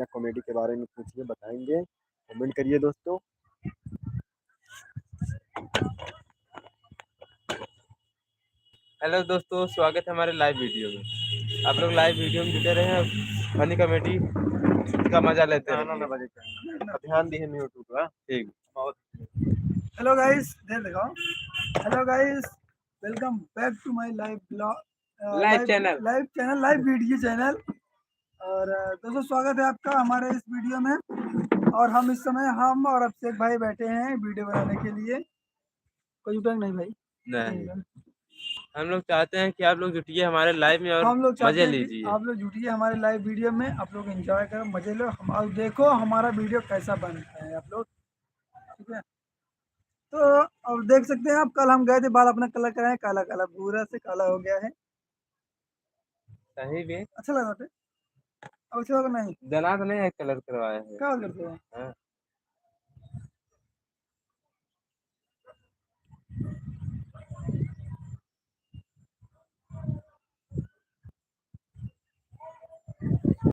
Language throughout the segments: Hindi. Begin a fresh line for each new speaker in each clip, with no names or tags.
या कॉमेडी के बारे में पूछिए, बताएंगे। कमेंट करिए दोस्तों।
हेलो दोस्तों, स्वागत है हमारे लाइव वीडियो में। आप लोग लाइव वीडियो में जुटे रहे हैं, फनी कॉमेडी का मजा लेते हैं। ध्यान दिए यूट्यूब का ठीक बहुत।
हेलो गाइस, देर लगाओ। Hello guys, welcome back to my live blog,
live channel
live video channel. और दोस्तों, स्वागत है आपका हमारे इस वीडियो में। और हम इस समय और अभिषेक भाई बैठे हैं वीडियो बनाने के लिए। कोई उठंग नहीं भाई,
नहीं, हम लोग चाहते हैं कि आप लोग जुटिए हमारे लाइव में और
हम लोग चाहते
मजे
हैं कि
लीजिए।
आप लोग जुटिए हमारे लाइव वीडियो में, आप लोग एंजॉय करो, मजे लो। हम देखो हमारा वीडियो कैसा बनता है आप लोग, ठीक है। तो अब देख सकते हैं आप, कल हम गए थे बाल अपना कलर कराए, काला काला भूरा से काला हो गया है।
सही भी
अच्छा लगा था। अब अच्छा लगा नहीं,
जला तो नहीं है, कलर करवाया है।
क्या करते हैं।
हाँ।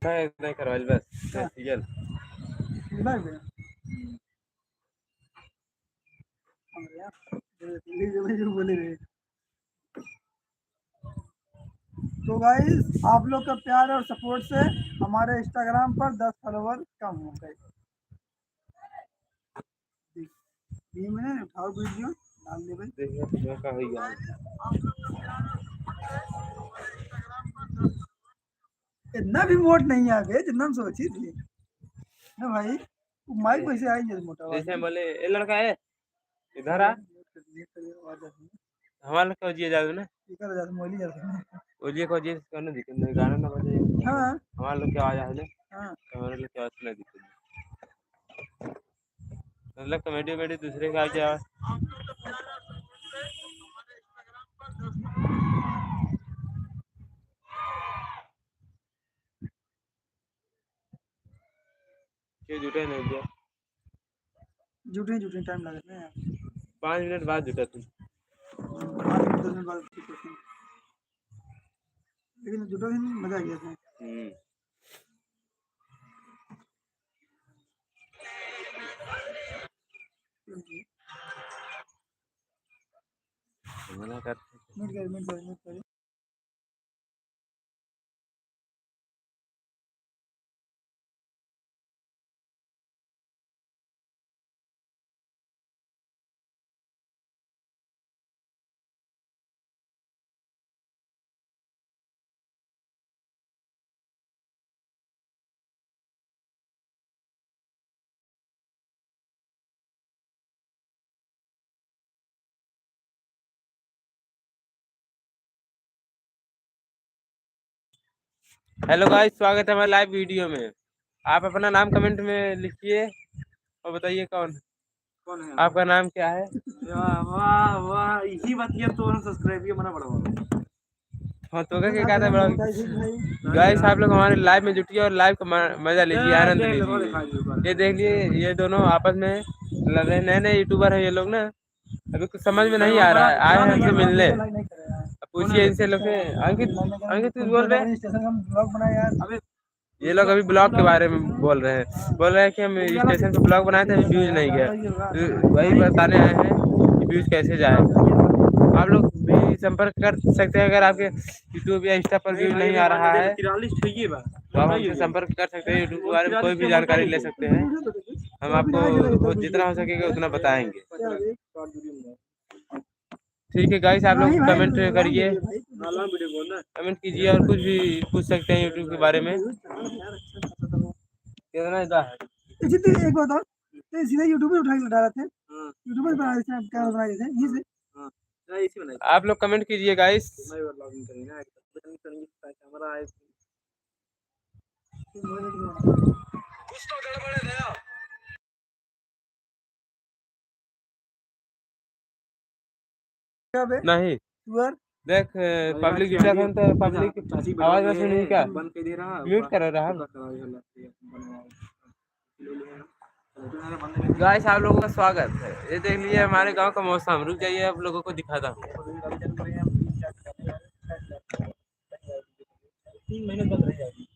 नहीं करवाइल बस
हाँ,
ठीक है।
दिमाग में। हमारे यहाँ बोले रहे। तो गाइस, आप लोग का प्यार और सपोर्ट से हमारे इंस्टाग्राम पर 10 फॉलोवर कम हो गए। ये मैंने उठाओ वीडियो डाल दे भाई।
देखिए तो का हो गया।
इतना भी मोट नहीं आ गए जितना हम सोची थी ना भाई। माइक कैसे आई है मोटा
जैसे
वाली।
बोले ये लड़का है इधर आ, हमारा को जिए जादू ना
स्पीकर जाते मोली जाते हैं।
ओलिए को जिए करने दिक्कत नहीं, गाना ना बजे
हाँ
हमारा लोग की आवाज आ ले,
हाँ,
हमारे लोग की आवाज सुनाई दिक्कत। मतलब कॉमेडी वमेडी दूसरे का क्या क्यों जुटे नहीं दिया।
झूठे टाइम लगे हैं।
5 मिनट बाद जुटा तुम।
5 मिनट 10 मिनट बाद लेकिन जुटा ही नहीं, मजा आ गया था।
मना करते
मिनट कर।
हेलो गाइस, स्वागत है हमारे लाइव वीडियो में। आप अपना नाम कमेंट में लिखिए और बताइए कौन है आपका नाम क्या है।
वाह वाह, इसी बात की तो सब्सक्राइब किया मना पड़ा।
हाँ तो क्या कहता है बड़ा गाइस, आप लोग हमारे लाइव में जुटिए और लाइव का मजा लीजिए, आनंद लीजिए। ये देख लिए, ये दोनों आपस में लड़ रहे, नए नए यूट्यूबर है ये लोग ना, अभी कुछ समझ में नहीं आ रहा है, आए हैं हमसे मिलने। पूछिए इनसे लोग से। अंकित अंकित कुछ बोल रहे हैं। ये लोग अभी ब्लॉग के बारे में बोल रहे हैं कि हम स्टेशन पे ब्लॉग बनाए थे, अभी व्यूज नहीं गए, तो वही बताने आए हैं कि व्यूज कैसे जाएगा। आप लोग भी संपर्क कर सकते हैं, अगर आपके यूट्यूब या इंस्टा पर व्यूज नहीं आ रहा है तो आप हमसे संपर्क कर सकते हैं। यूट्यूब के बारे में कोई भी जानकारी ले सकते हैं, हम आपको जितना हो सकेगा उतना बताएंगे। ठीक है गाइस, आप लोग कमेंट करिए, कमेंट कीजिए और कुछ भी पूछ सकते हैं यूट्यूब के बारे में। कितना इधर है
एक बात और, तो सीधा यूट्यूब पे उठा के डाला थे, यूट्यूब पे बना देते हैं, क्या बनाए थे ये से।
आप लोग कमेंट कीजिए गाइस। नहीं देख, पब्लिक जुटा था तो पब्लिक आवाज में सुनी क्या, म्यूट कर रहा है। गाइस, आप लोगों का स्वागत है। ये देख लिए हमारे गांव का मौसम, रुक जाइए आप लोगों को दिखाता हूँ। 3 महीने बंद रह जाएगी।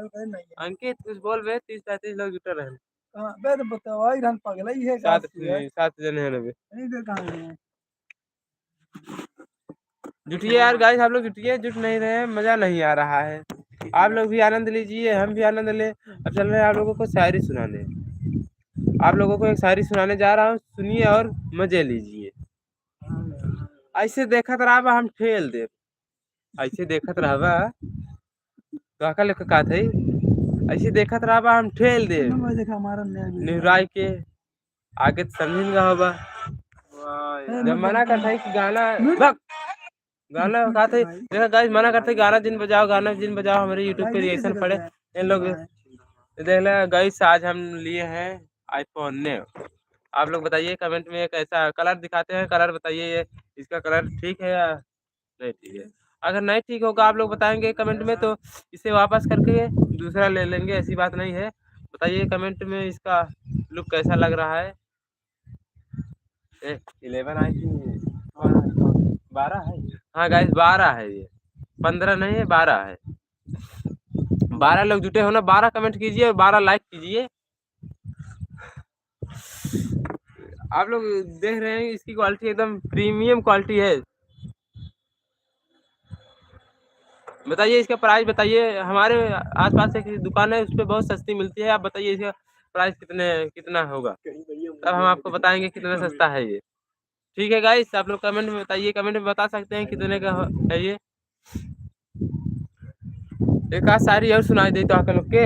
नहीं है
अंकित कुछ बोल बे 30-35 लोग जुटे रहे
कहाँ बे तो बताओ आई रन पगला ही है
सात
काश है
7 जने हैं अभी
नहीं दे कहाँ है
जुटिए यार गाइस आप लोग जुटिए जुट नहीं रहे हैं मजा नहीं आ रहा है आप लोग भी आनंद लीजिए हम भी आनंद ले अब चल रहे हैं आप लोगों को शायरी सुनाने आप लोगों को एक शायरी सुनाने जा रहा हूँ सुनिए और मजे लीजिए ऐसे देखत रहा हम ठेल दे ऐसे देखत रहा तो का लेकर का थे ऐसे देखत रहा हम ठेल दे
मैं देखा हमारा नया वीडियो
निहुराई के आगे तो समझिन गा होगा जब मना करता है कि गाना बक गाना का थे देखा गाइस मना करते गाना जिन बजाओ हमारे यूट्यूब पे रिएक्शन पड़े इन लोग देख ले गाइस आज हम लिए हैं आईफोन ने आप लोग बताइए कमेंट में एक ऐसा कलर दिखाते हैं कलर बताइए ये इसका कलर ठीक है या नहीं ठीक है अगर नहीं ठीक होगा आप लोग बताएंगे कमेंट में तो इसे वापस करके दूसरा ले लेंगे ऐसी बात नहीं है बताइए कमेंट में इसका लुक कैसा लग रहा है 11 आई थी 12 है हाँ गाइस 12 है ये 15 नहीं है 12 है 12 लोग जुटे हो ना 12 कमेंट कीजिए और 12 लाइक कीजिए आप लोग देख रहे हैं इसकी क्वालिटी एकदम प्रीमियम क्वालिटी है बताइए इसका प्राइस बताइए हमारे आसपास एक दुकान है उस पर बहुत सस्ती मिलती है आप बताइए इसका प्राइस कितना होगा तब हम आपको बताएंगे कितना सस्ता है ये ठीक है गाइस आप लोग कमेंट में बताइए कमेंट में बता सकते हैं कितने का है ये एक आध शायरी और सुनाई दे तो आप लोग के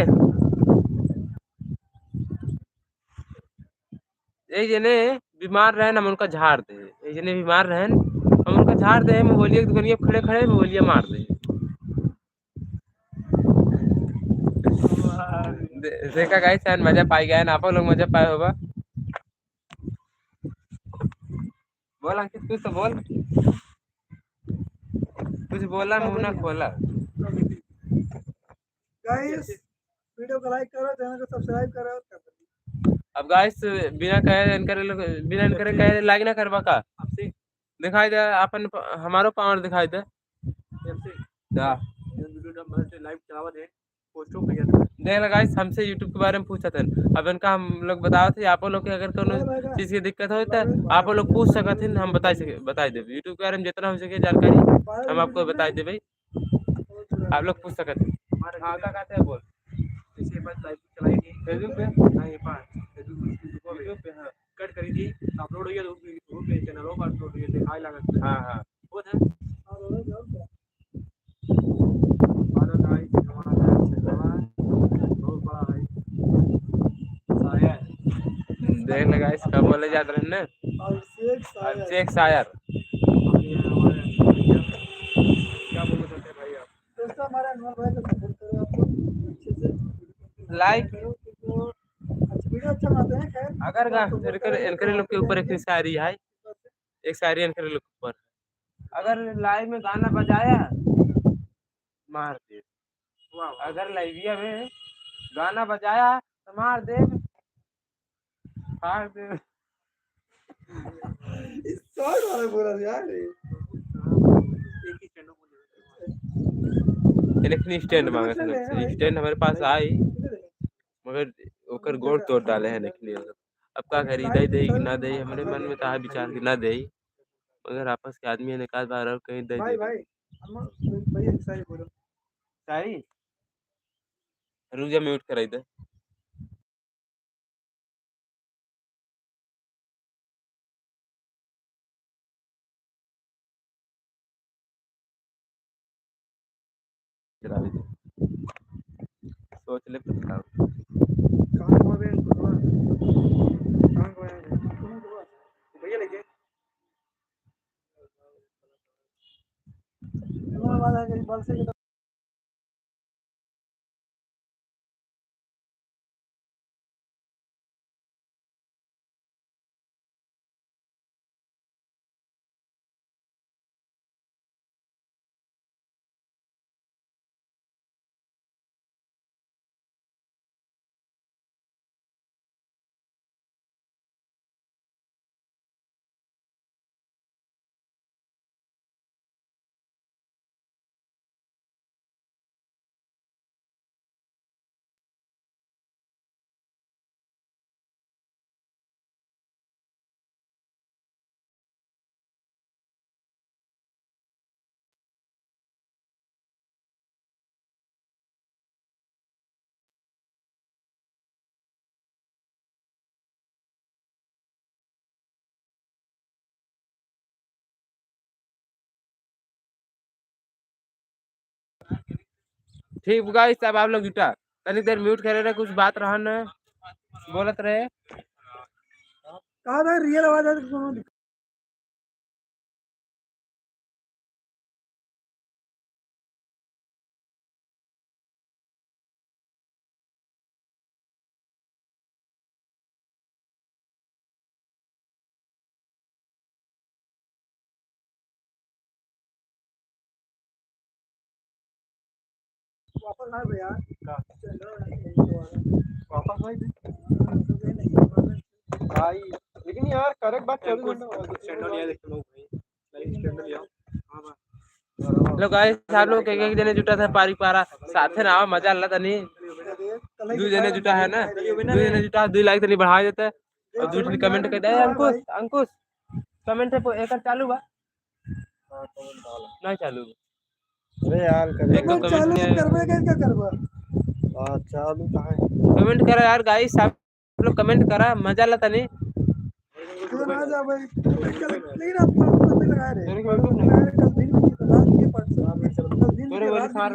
एक जने बीमार रहे हम उनका झाड़ दे एक जने बीमार रहे हम उनका झाड़ दे मोबाइलिया की दुकानिया खड़े खड़े मोबाइलिया मार दे देखा गाइस शायद मजा पाई गया आप लोग मजा पाए होगा बोल अंकित कुछ तो बोल कुछ बोला मुंह ना खोला
गाइस वीडियो को लाइक करो चैनल को सब्सक्राइब करो
अब गाइस बिना इनकर कहे लाइक ना करवा का दिखाई दे अपन हमारो पावर दिखाई दे देख गाइस हमसे यूट्यूब के बारे में पूछा था अब इनका हम लोग बताओ थे आप लोग के अगर कोनो चीज की दिक्कत हो तो आप लोग पूछ सकते हैं हम बता दे यूट्यूब के बारे में जितना हो सके जानकारी हम आपको बता दे भाई आप लोग पूछ सकते हैं हाँ का कहते हैं बोल फेसबुक पे हाँ ये यूट्यूब पे हाँ कट करी थी अपलोड हो गया तो पे चैनलों पर अपलोड हो गया दिखाई लगा हाँ हाँ वो था हमारा भाई बहुत बड़ा भाई शायर देख लगा इस कब बोले जाते हैं ना अभिषेक शायर क्या बोलना चाहते हैं भाई आप
दोस्तों हमारे अनमोल भाई को सपोर्ट करो आप लोग अच्छे से
लाइक
वीडियो अच्छा बनाते हैं खैर
अगर इनके लोग के ऊपर एक शायरी है एक शायरी इनके लोग के ऊपर अगर लाइव में गाना बजाया मार दे अगर लाइविया में गाना बजाया तो मार दे फाड़ दे
शॉर्ट वाला बोला यार
इलेक्ट्रिक स्टैंड मांगा था स्टैंड हमारे पास आई मगर ओकर गोड़ तोड़ डाले हैं निकली अब का करी दे दे कि ना दे हमारे मन में था विचार कि ना दे मगर आपस के आदमी ने कहा बार और कहीं दे
भाई
दे
भाई भाई सही बोलो
सारी रुक जा म्यूट कराई दे चला दे सोच ले बताओ
कहां हुआ बे कहां हुआ भैया लेके वाला बल से
ठीक गाइस अब आप लोग जुटा तनी देर म्यूट करे रहे कुछ बात रहा न बोलत रहे
कहा था रियल आवाज है तो वापस आए भैया
वापस भाई लेकिन यार करेक्ट बात 24 घंटे स्टैंड नहीं है देखते लोग भाई स्टैंड लिया
लो गाइस आप लोग एक जने जुटा था पारी पारा साथे ना आओ मजा अल्लाह तनी दू जने जुटा है ना दू जने जुटा 2 लाइक तनी बढ़ा देता और दूसरी कमेंट कर दे अंकुश अंकुश कमेंट है एक चालू बा नहीं चालू
अरे यार
एक तो
कमेंट
कमेंट
चालू
नहीं आया
करबे क्या करबा
चालू कहाँ है
कमेंट करा यार गाइस आप लोग कमेंट करा मजा अल्लाह तनी
इधर आ जा भाई लेकिन आप तो लगा रहे कल दिन में तो रात के परसों कल दिन
तोरे
के
वाली
रात
स्मार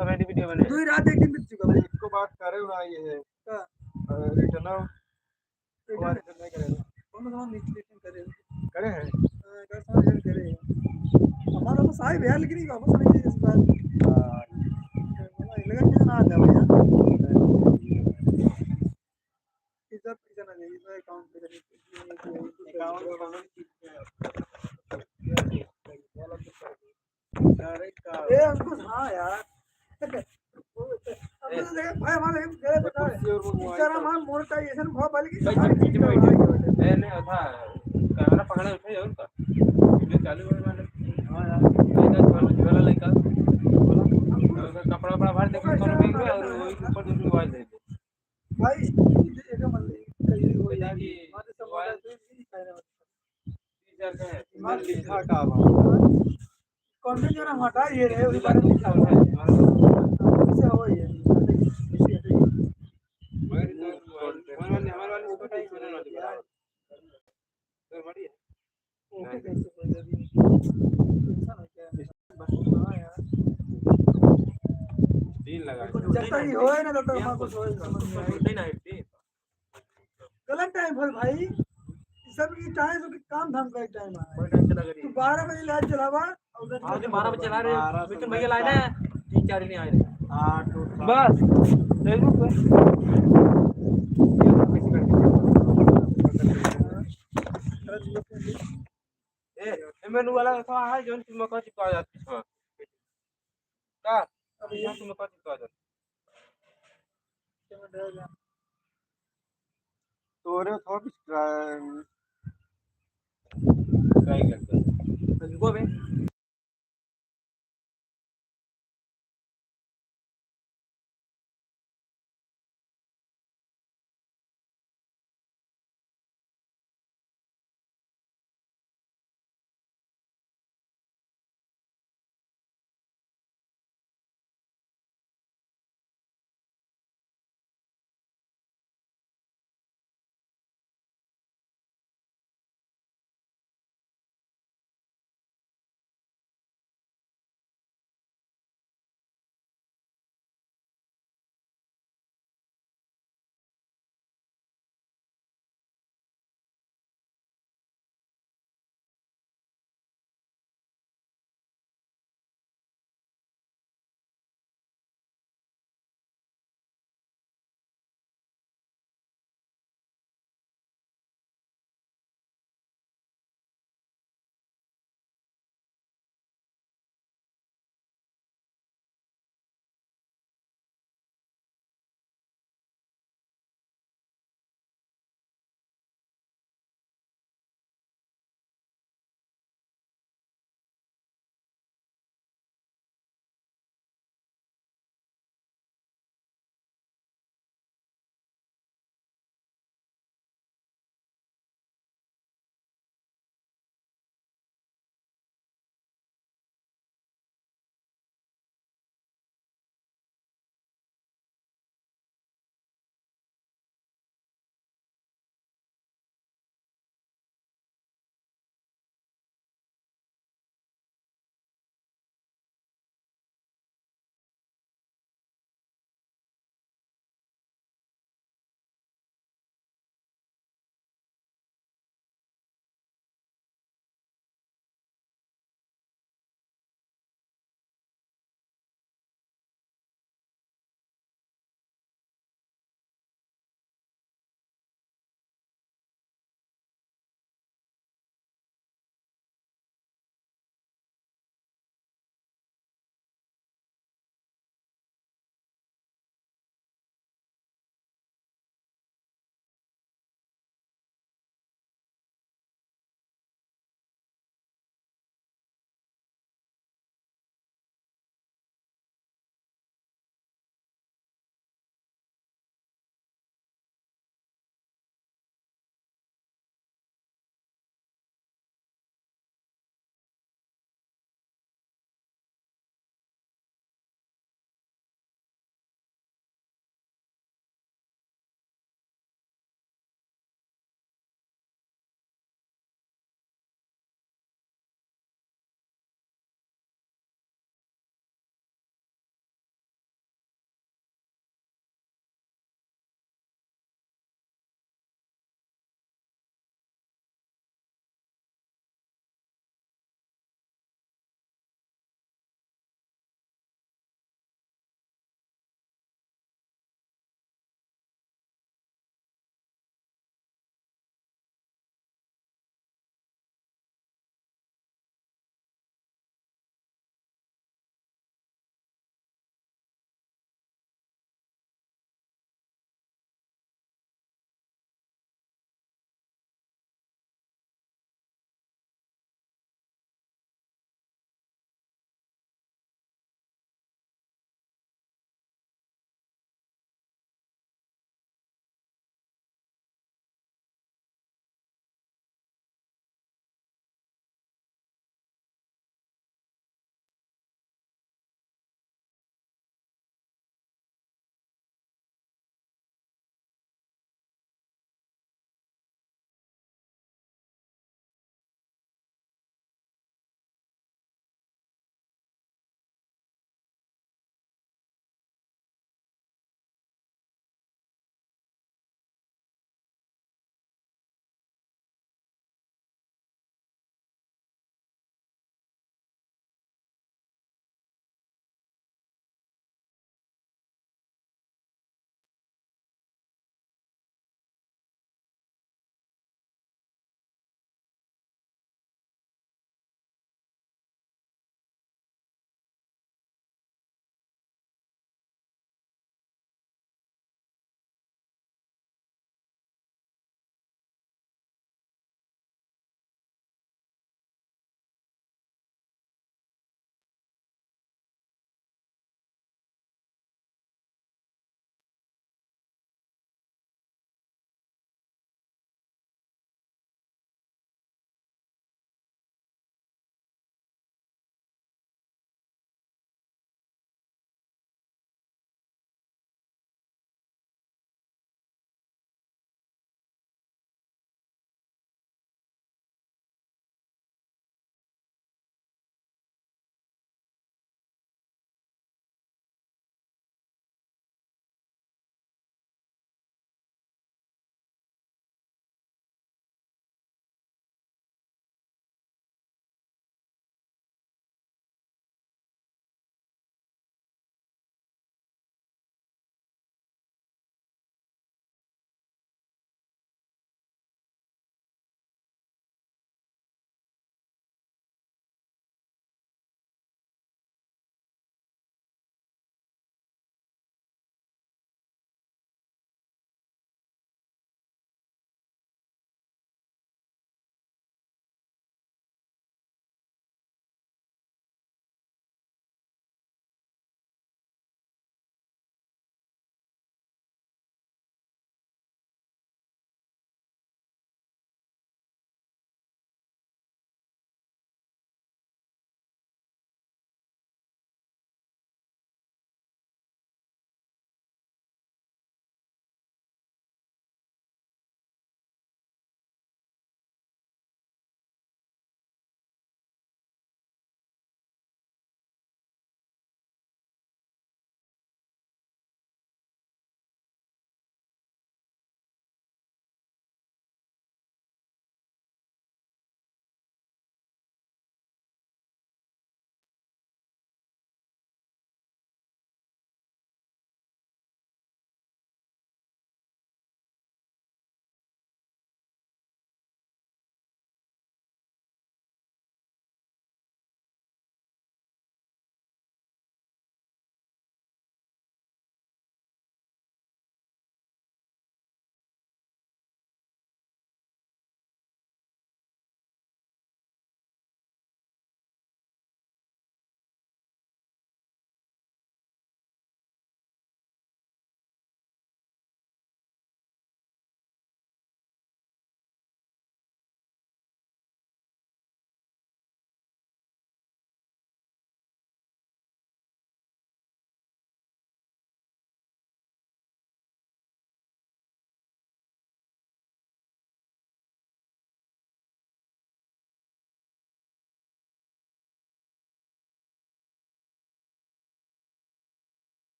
कमेंट वीडियो बने
2 रात एक दिन बीत चुका भाई
इसको बात करे ना ये है
का
रिटर्न रिटर्न नहीं करेगा
कौन कौन नीचे करे
करे हैं
कैसा रिटर्न करे हमारा तो साहिब है लेकिन वापस नहीं है इस बार लगा कि ना आ जा भैया इधर पैसा ना दे इधर अकाउंट पे ए अंकुश हाँ यार भाई हमारे गए बता बेचारा मान मोनेटाइजेशन बहुत पहले की
नहीं था कैमरा पकड़े उठे जाओ उनका वीडियो चालू है मैंने हां यार वाला लड़का कपड़ा बड़ा भर देखो कौन बैग में और वही ऊपर दूसरी मोबाइल दे दे
भाई एक मतलब कहीं हो यार
कि
हमारे सब मोबाइल से नहीं खाए
टीचर का है
मान लिखा का
कंटेंट जो ना हटा ये रहे उस बारे में लिखा हुआ है इससे हो ये
हमारे वाले इसको टाइम होने वाली है तो बड़ी है
ओके कैसे कोई अभी टेंशन है क्या हां यार
3 लगा
जब तक ये होए ना तब तक हमारे को
नहीं ना 3
गलत टाइम है भाई सब की टाइम तो काम धाम का टाइम है
कोई टाइम चला गई
तू 12 बजे लाइट चलावा
आज 12 बजे चला रहे मिथुन भैया लाए ना 3-4 नहीं आए बस फेसबुक पे ए मेनू वाला था है जोन तुम का चिपका जाती है का अब यहां तुम का चिपका जाती
तोरे थोड़ा
ट्राई करते हैं को बे